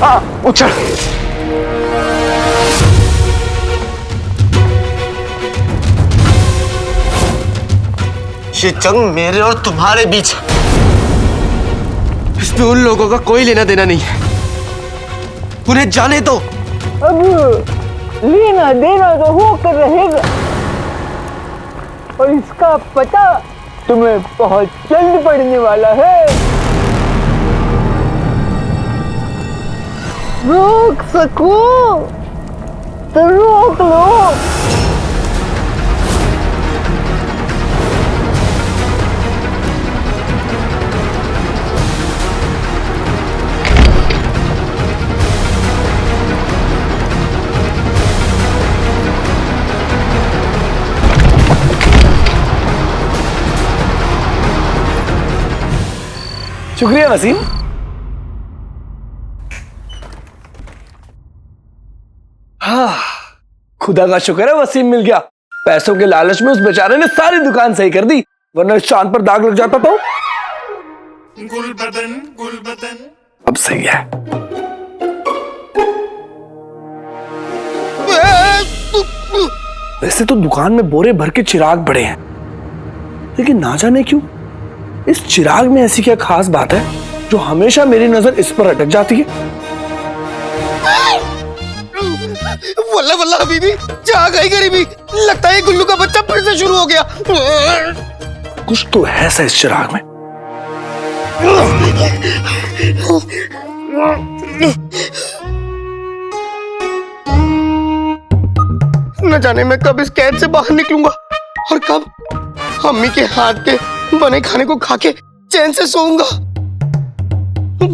उछल। ये जंग मेरे और तुम्हारे बीच है। इसमें उन लोगों का कोई लेना देना नहीं है। उन्हें जाने दो। अब लेना देना तो होकर रहेगा और इसका पता तुम्हें बहुत जल्द पड़ने वाला है। रोक सको तो रोक लो। शुक्रिया वसीम। हाँ, खुदा का शुक्र है वसीम मिल गया। पैसों के लालच में उस बेचारे ने सारी दुकान सही कर दी, वरना इस चांद पर दाग लग जाता तो। गुलबदन अब सही है। वैसे तो दुकान में बोरे भर के चिराग पड़े हैं, लेकिन ना जाने क्यों इस चिराग में ऐसी क्या खास बात है जो हमेशा मेरी नजर इस पर अटक जाती है। वल्ला वल्ला हबीबी, जाग आई गरीबी। लगता है गुल्लू का बच्चा फिर से शुरू हो गया। कुछ तो है सा इस चिराग में। न जाने मैं कब इस कैद से बाहर निकलूंगा और कब अम्मी के हाथ के बने खाने को खा के चैन से सोऊंगा।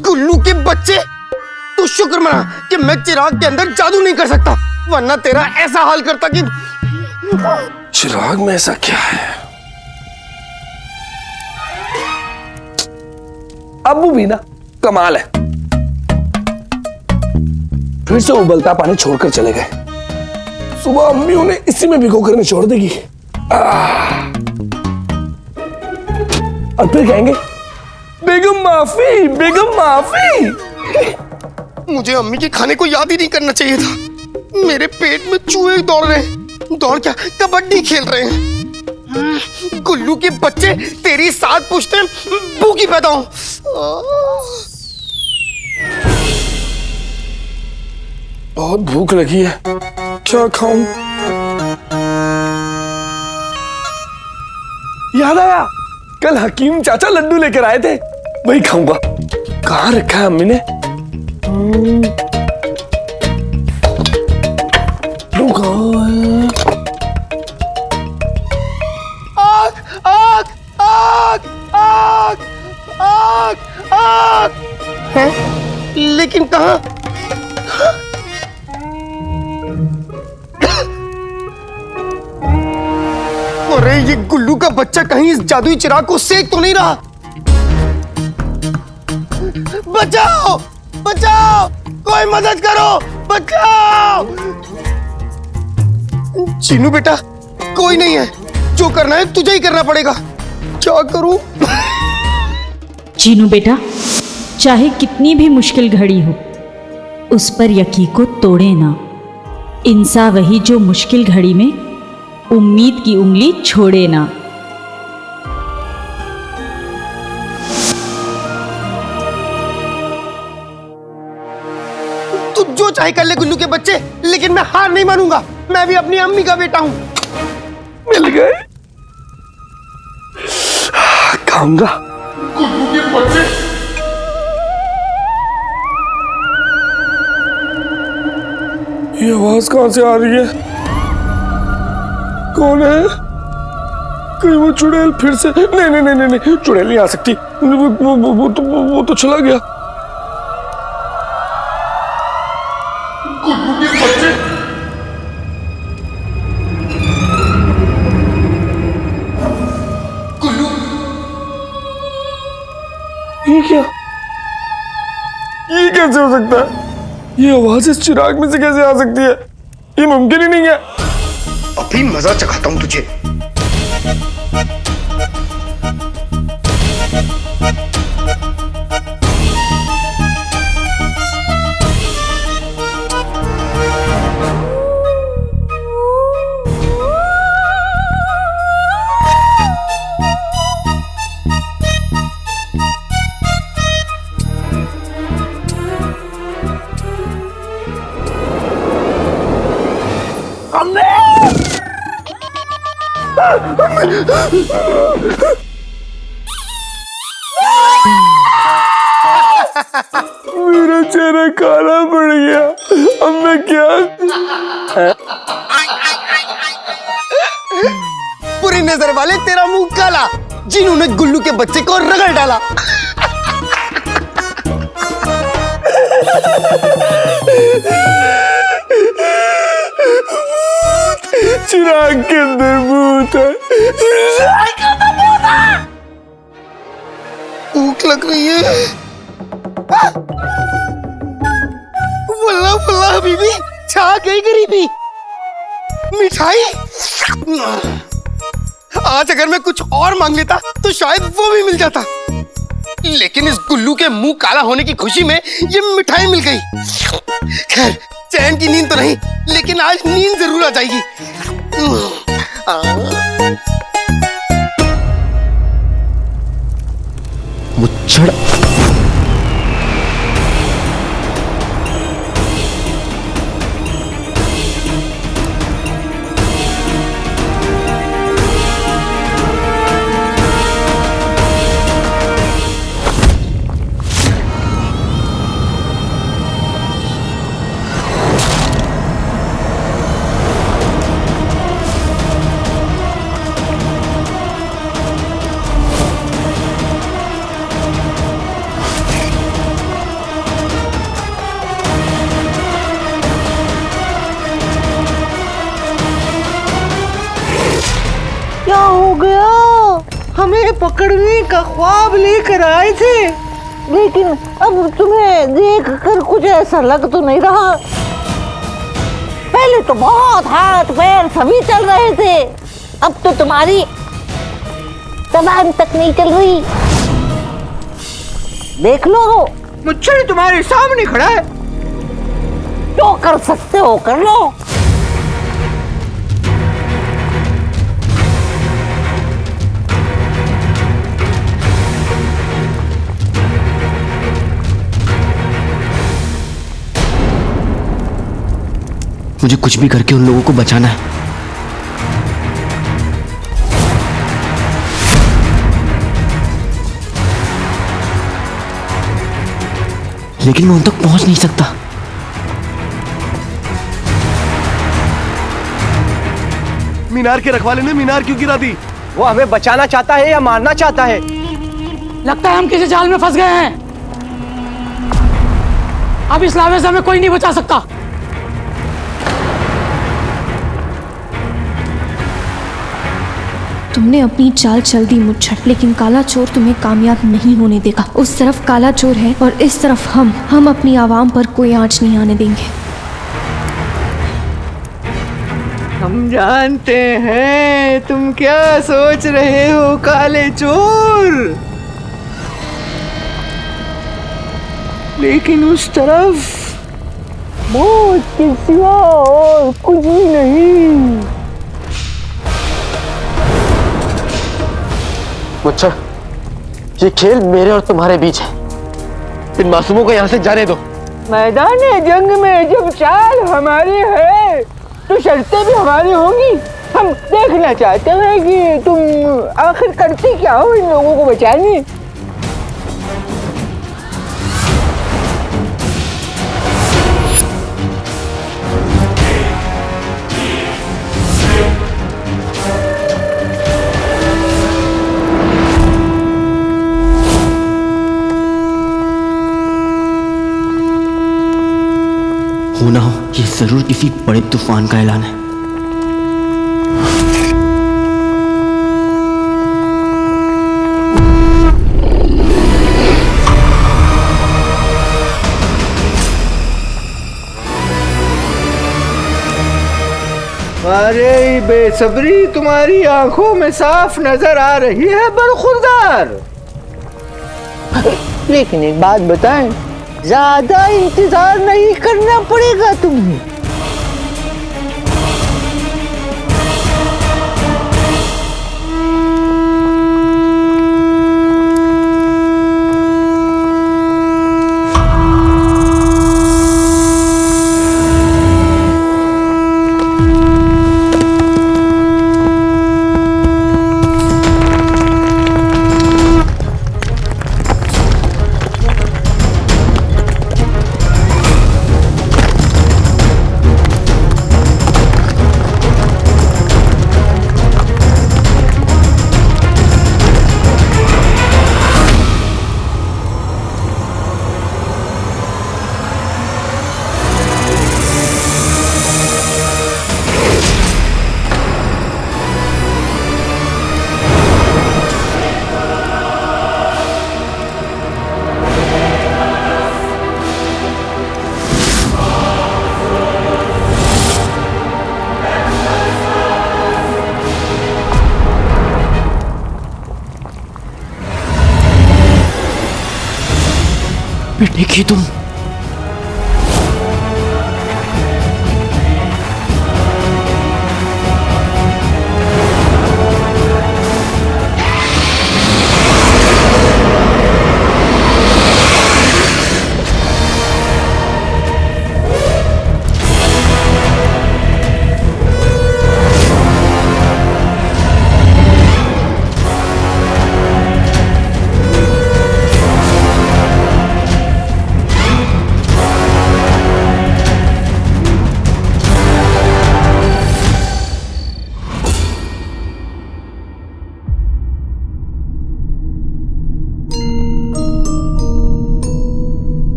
गुल्लू के बच्चे, तू शुक्र मना कि मैं चिराग के अंदर जादू नहीं कर सकता, वरना तेरा ऐसा हाल करता कि। चिराग में ऐसा क्या है? अब्बू भी ना कमाल है, फिर से उबलता पानी छोड़कर चले गए। सुबह अम्मी उन्हें इसी में भिगो कर निचोड़ देगी और फिर कहेंगे बेगम माफी, बेगम माफी। मुझे अम्मी के खाने को याद ही नहीं करना चाहिए था। मेरे पेट में चूहे दौड़ रहे हैं। दौड़ क्या, कबड्डी खेल रहे हैं। गुल्लू के बच्चे, तेरी 7 पुश्तें भूखी पैदा हो। बहुत भूख लगी है, क्या खाऊं? याद आया, कल हकीम चाचा लड्डू लेकर आए थे, वही खाऊंगा। कहाँ रखा है अम्मी ने? आग आग आग आग आग आग है, लेकिन कहाँ? अरे ये गुल्लू का बच्चा कहीं इस जादुई चिराग को सेक तो नहीं रहा? बचाओ बचाओ, कोई मदद करो, बचाओ। चीनू बेटा, कोई नहीं है, जो करना है तुझे ही करना पड़ेगा। क्या करूं? चीनू बेटा, चाहे कितनी भी मुश्किल घड़ी हो, उस पर यकीन को तोड़े ना। इंसान वही जो मुश्किल घड़ी में उम्मीद की उंगली छोड़े ना। तू जो चाहे कर ले गुल्लू के बच्चे, लेकिन मैं हार नहीं मानूंगा। मैं भी अपनी अम्मी का बेटा हूं। मिल गए, खाऊंगा। गुल्लू के बच्चे, ये आवाज कहां से आ रही है? कौन है? कहीं वो चुड़ैल फिर से? नहीं नहीं नहीं नहीं, चुड़ैल नहीं आ सकती। वो तो चला गया। गुल्लू के बच्चे, गुल्लू, ये क्या? ये कैसे हो सकता है? ये आवाज इस चिराग में से कैसे आ सकती है? ये मुमकिन ही नहीं है। अभी मजा चखाता हूं तुझे। मेरा चेहरा काला पड़ गया, अब मैं क्या? बुरी नजर वाले, तेरा मुंह काला, जिन्होंने गुल्लू के बच्चे को रगड़ डाला। चिराग के अंदर भूत है। भूख लग रही है। वल्ला वल्ला हबीबी, छा गई गरीबी। मिठाई? आज अगर मैं कुछ और मांग लेता तो शायद वो भी मिल जाता, लेकिन इस गुल्लू के मुंह काला होने की खुशी में ये मिठाई मिल गई। खैर, चैन की नींद तो नहीं, लेकिन आज नींद जरूर आ जाएगी। मुच्छड़। क्या हो गया? हमें पकड़ने का ख्वाब लेकर आए थे, लेकिन अब तुम्हें देखकर कुछ ऐसा लग तो नहीं रहा। पहले तो बहुत हाथ पैर सभी चल रहे थे, अब तो तुम्हारी जबान तक नहीं चल रही। देख लो, मुच्छड़ तुम्हारे सामने खड़ा है, जो कर सकते हो कर लो। मुझे कुछ भी करके उन लोगों को बचाना है। लेकिन मैं उन तक पहुंच नहीं सकता। मीनार के रखवाले ने मीनार क्यों गिरा दी? वो हमें बचाना चाहता है या मारना चाहता है? लगता है हम किसी जाल में फंस गए हैं। अब इस लावे से हमें कोई नहीं बचा सकता। तुमने अपनी चाल चल दी मुच्छड़, लेकिन काला चोर तुम्हें कामयाब नहीं होने देगा। उस तरफ काला चोर है और इस तरफ हम अपनी आवाम पर कोई आंच नहीं आने देंगे। हम जानते हैं तुम क्या सोच रहे हो काले चोर, लेकिन उस तरफ मौत के सिवा और कुछ भी नहीं। मुच्छड़, ये खेल मेरे और तुम्हारे बीच है। इन मासूमों को यहाँ से जाने दो। मैदान जंग में जब चाल हमारी है तो शर्तें भी हमारी होंगी। हम देखना चाहते हैं कि तुम आखिर करते क्या हो इन लोगों को बचाने। हो ना हो, ये जरूर किसी बड़े तूफान का ऐलान है। अरे बेसब्री तुम्हारी आंखों में साफ नजर आ रही है बरखुरदार। लेकिन एक बात बताएं, ज्यादा इंतजार नहीं करना पड़ेगा तुम्हें। बेटे की तुम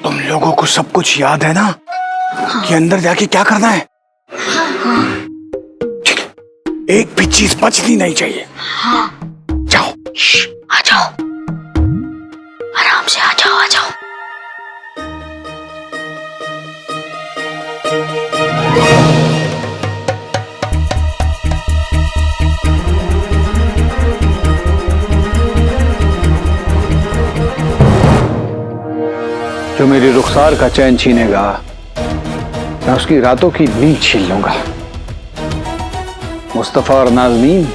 तुम लोगों को सब कुछ याद है ना कि अंदर जाके क्या करना है? ठीक है, एक भी चीज बचनी नहीं चाहिए। जाओ। आ जाओ, आराम से आ जाओ, आ जाओ। जो मेरी रुखसार का चैन छीनेगा, मैं उसकी रातों की नींद छीन लूंगा। मुस्तफा और नाज़नीन,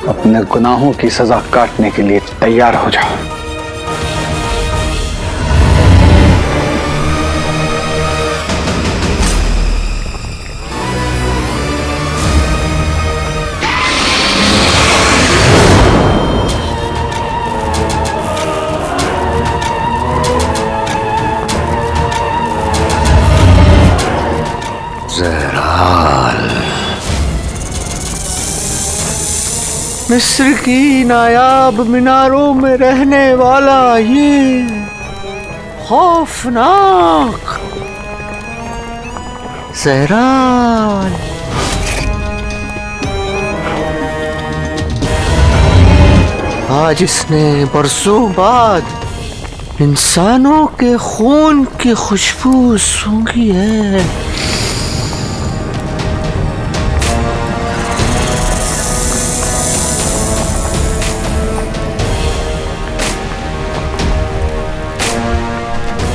अपने गुनाहों की सजा काटने के लिए तैयार हो जाओ। मिस्र की नायाब मीनारों में रहने वाला ये खौफनाक ज़हराल, आज इसने बरसों बाद इंसानों के खून की खुशबू सूंघी है।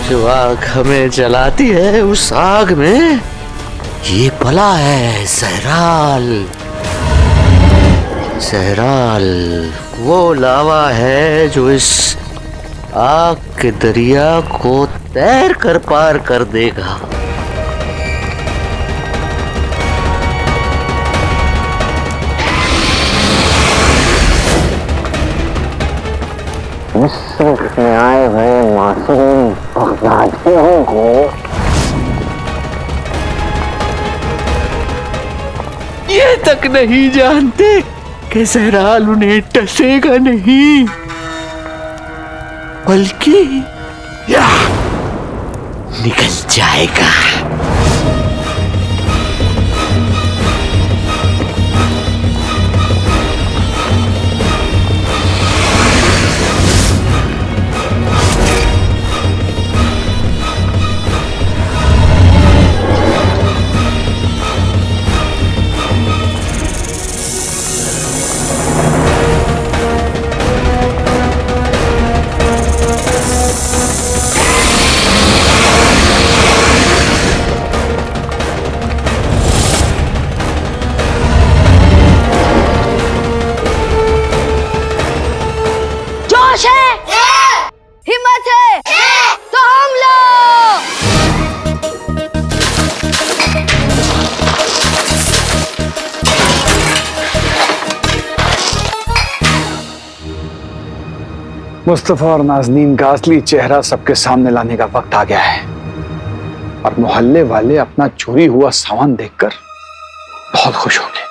जो आग हमें जलाती है, उस आग में ये पला है ज़हराल। ज़हराल वो लावा है जो इस आग के दरिया को तैर कर पार कर देगा। मिस्र में आए हुए मासूम बगदादियों को ये तक नहीं जानते कि ज़हराल उन्हें टसेगा नहीं, बल्कि निकल जाएगा। हिम्मत है तो हम लोग मुस्तफा और नाज़नीन का असली चेहरा सबके सामने लाने का वक्त आ गया है। और मोहल्ले वाले अपना चोरी हुआ सामान देखकर बहुत खुश हो गए।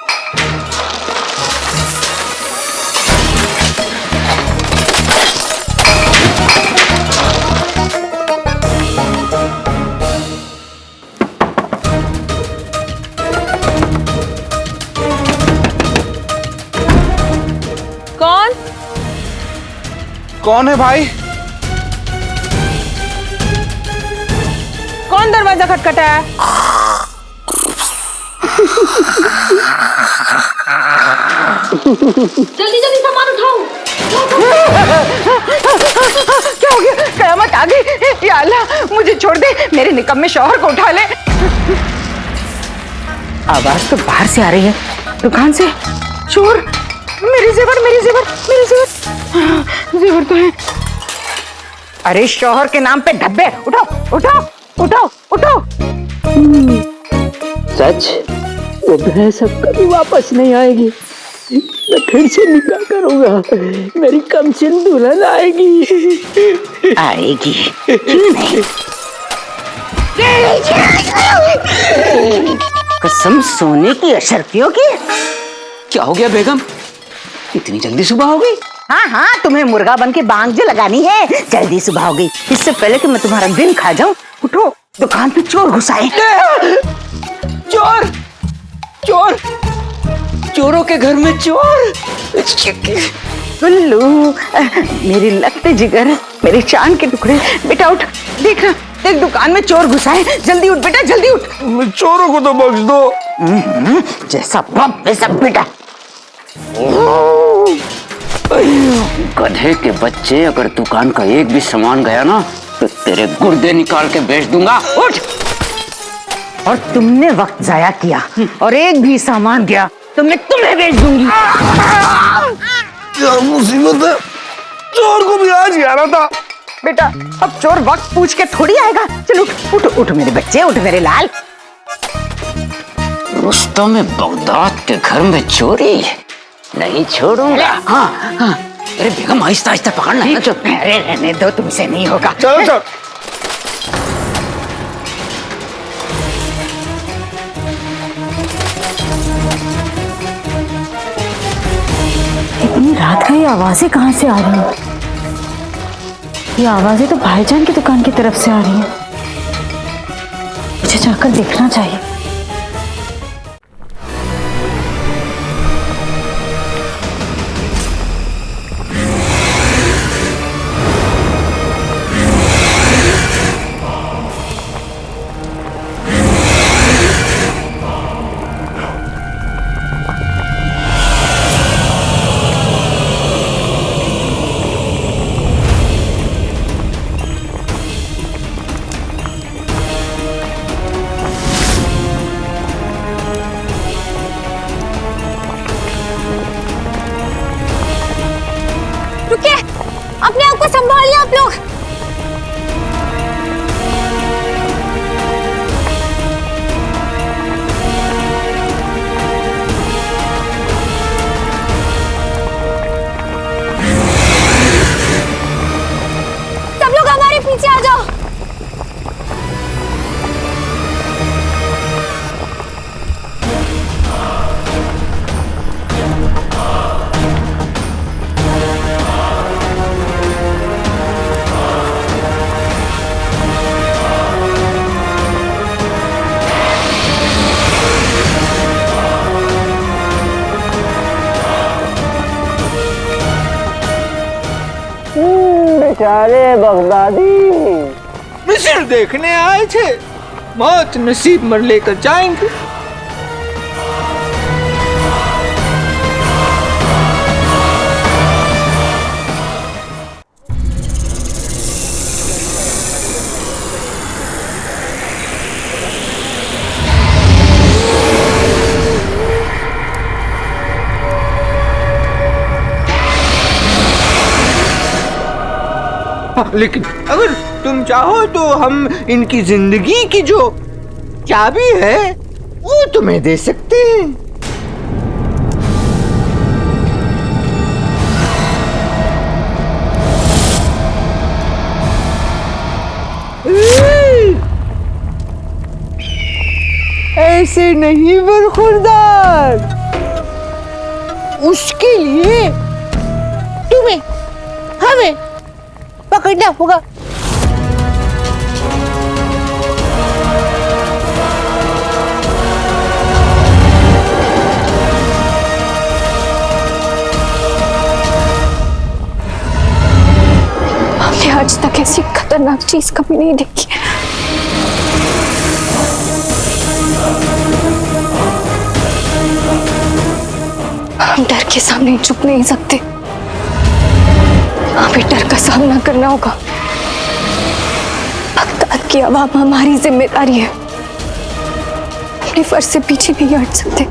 कौन कौन है भाई? कौन दरवाजा खटखटा है? जल्दी जल्दी सामान उठाओ। क्या हो गया? कयामत आ गई। या अल्लाह मुझे छोड़ दे, मेरे निकम्मे शौहर को उठा ले। आवाज तो बाहर से आ रही है, दुकान से। शोर, मेरे जेवर, मेरे जेवर, मेरे जेवर। जेवर तो है। अरे शौहर के नाम पे धब्बे, उठाओ उठाओ उठाओ उठाओ। सच वो भैंस अब कभी वापस नहीं आएगी। मैं फिर से निकाह करूंगा, मेरी कमसिन दुल्हन आएगी। आएगी क्यों नहीं? कसम सोने की अशर्फियों की। क्या हो गया बेगम, इतनी जल्दी सुबह हो गई? हाँ हाँ, तुम्हें मुर्गा बन के बांग जो लगानी है, जल्दी सुबह हो गई। इससे पहले कि मैं तुम्हारा दिन खा जाऊं, उठो, दुकान पे चोर घुसाए। चोर चोर, चोरों के घर में चोर। गुल्लू, मेरी लगते जिगर, मेरी चांद के टुकड़े, बेटा उठ, देख देख दुकान में चोर घुसाए। जल्दी उठ बेटा, जल्दी उठ। चोरों को तो बख्श दो। जैसा बाप वैसा बेटा। गधे के बच्चे, अगर दुकान का एक भी सामान गया ना तो तेरे गुर्दे निकाल के बेच दूंगा। उठ। और तुमने वक्त जाया किया और एक भी सामान गया तो मैं तुम्हें बेच दूंगी। क्या मुसीबत है, चोर को भी आज ग्यारह था। बेटा अब चोर वक्त पूछ के थोड़ी आएगा। चल उठ उठ उठ मेरे बच्चे, उठ मेरे लाल। रुस्तम बगदाद के घर में चोरी नहीं छोड़ूंगा। हाँ हाँ, अरे बेगम आहिस्ता आहिस्ता पकड़ना है। अरे रहने दो, तुमसे नहीं होगा। चलो चलो। इतनी रात का ये आवाजें कहाँ से आ रही हैं? ये आवाजें तो भाईजान की दुकान की तरफ से आ रही हैं। मुझे जाकर देखना चाहिए। रुकिए, अपने आप को संभालिए आप लोग। सब लोग हमारे पीछे आ जाओ। बेचारे बगदादी मिस्र देखने आए थे, मौत नसीब में लेकर जाएंगे। लेकिन अगर तुम चाहो तो हम इनकी जिंदगी की जो चाबी है वो तुम्हें दे सकते हैं। से नहीं बरखुरदार। उसके लिए तुम्हें हमें पकड़ना होगा। हमने आज तक ऐसी खतरनाक चीज कभी नहीं देखी। हम डर के सामने झुक नहीं सकते, हमें डर का सामना करना होगा। बगदाद की आवाम हमारी जिम्मेदारी है, अपने फर्ज से पीछे नहीं हट सकते।